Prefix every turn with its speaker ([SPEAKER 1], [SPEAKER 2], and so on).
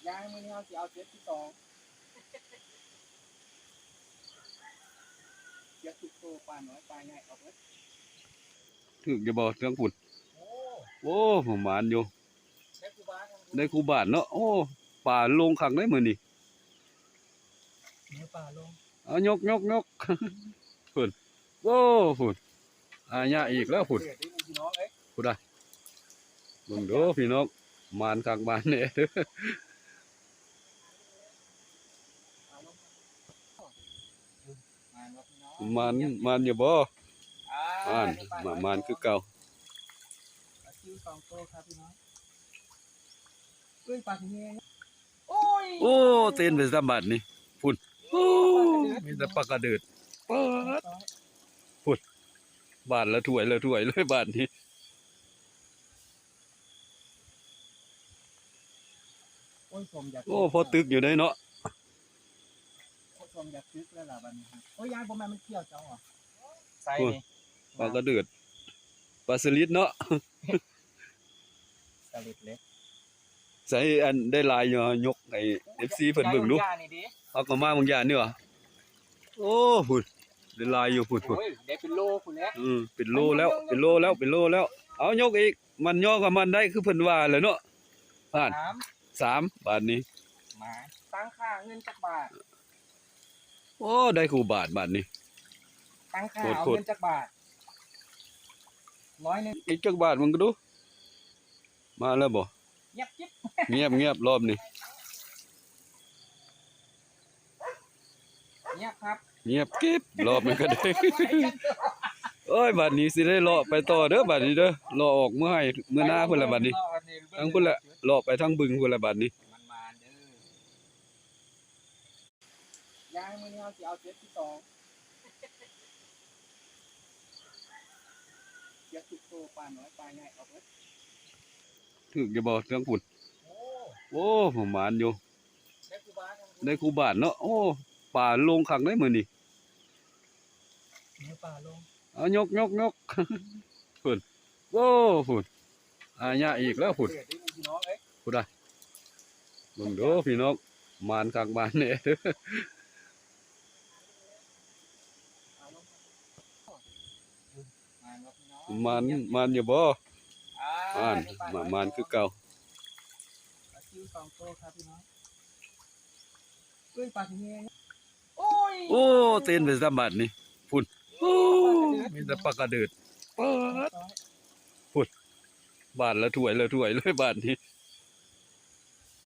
[SPEAKER 1] ยางมือนี้เอาสิเอาเจ็ดที่สองเจ็ดทุกตัวปลาน้อยปลาใหญ่เอาเบิด
[SPEAKER 2] ถึกจะบอกเรื่องฝุ่น
[SPEAKER 1] โอ้
[SPEAKER 2] โอ้ผมหมานอยู่
[SPEAKER 1] ได้กูบ้าครับ
[SPEAKER 2] ได้คูบาทเนาะโอ้ป่าลงขังได้มื้อนี้
[SPEAKER 1] เนื้อปลาลง
[SPEAKER 2] เอายกฝุ่นโอ้ฝุ่นอาญะอีกแล้วฝุ่น
[SPEAKER 1] เดือดดิพี่น้องเอ้ย
[SPEAKER 2] ฝุ่นได้เบิ่งเด้อพี่น้องหมานคักหมานแหน่เด้อ
[SPEAKER 1] ปลาลงมาแล้วพี่น้อง
[SPEAKER 2] มันอยู่บ่
[SPEAKER 1] อ่า
[SPEAKER 2] มันคือเก่า
[SPEAKER 1] ปลาซิวสองตัวครับพี่น้องเอ้ยปลาเงี้ยโอ้ย
[SPEAKER 2] โอ้เต้นไปซะบัดนี่ฝุ่นโอ้มีแต่ปลากระเดิดปาดฝุ่นบาทละถ้วยเลยบาทนี้
[SPEAKER 1] โอ้ยผมอยาก
[SPEAKER 2] โอ้พอตึกอยู่ได้เนาะ
[SPEAKER 1] โอ้ยผมอยากตึกแล้วล่ะบัดนี้ครับโอ้ยยางผมมันเกี่ยวเจ้าอ่ะใส่นี่
[SPEAKER 2] ปลากระเดิดปลาสลิดเนาะ
[SPEAKER 1] สลิดเล็ก
[SPEAKER 2] ใส่อันได้ลายยกไอ้ FC เพิ่นเบิ่งดูเอาก็มาบางอย่างนี่ว่ะโอ้พุ่นได้ลายอยู่พุ่น
[SPEAKER 1] โอ้ยได้เป็นโลพุ่นแล้ว
[SPEAKER 2] เป็นโลแล้วเอายกอีกมันย่อกับมันได้คือเพิ่นว่าแหละเนาะผ่าน3บาทนี้
[SPEAKER 1] มาตั้งค่าเงินจักบาท
[SPEAKER 2] โอ้ได้คู่บาทนี้
[SPEAKER 1] ตั้งค่าเอาเงินจักบาท100
[SPEAKER 2] อีกจักบาทมึงก็ดูมาแล้วบ่
[SPEAKER 1] เงียบจิ๊บ
[SPEAKER 2] เงียบรอบนี้
[SPEAKER 1] เงียบครับ
[SPEAKER 2] เงียบกิ๊บรอบมันก็ได้ เอ้ยบัดนี้สิได้เลาะไปต่อเด้อบัดนี้เด้อเลาะออกเมื่อให้เมื่อหน้าพุ่นละบัดนี้ทั้งพุ่นละเลาะไปทั้งบึงพุ่นละบัดนี้
[SPEAKER 1] มันมาเด้อยางมือนี้เอาสิเอาเจ็ดที่สองเจ็ดทุกตัวปลาน้อยปลาใหญ่เอาเบิด
[SPEAKER 2] ถึกจะบอกเรื่องฝุ่นโอ้ผมหมานอยู่
[SPEAKER 1] ได้กูบ้าครับ
[SPEAKER 2] ได้คูบาทเนาะโอ้ป่าลงขังได้มื้อนี้
[SPEAKER 1] เนื้อปลาลง
[SPEAKER 2] เอายกฝุ่นโอ้ฝุ่นอาญะอีกแล้วฝุ่น
[SPEAKER 1] เดือดดิพี่น้องเอ้ย
[SPEAKER 2] ฝุ่นได้เบิ่งเด้อพี่น้องหมานคักหมานแหน่เด้อมันอยู่บ่มันคือเก่า
[SPEAKER 1] ปลาซิวสองตัวครับพี่น้องเอ้ยปลาเงี้ยโอ้ย
[SPEAKER 2] โอ้เต้นไปซะบัดนี่ฝุ่นโอ้มีแต่ปลากระเดิดปาดฝุ่นบาทละถ้วยเลยบาทนี้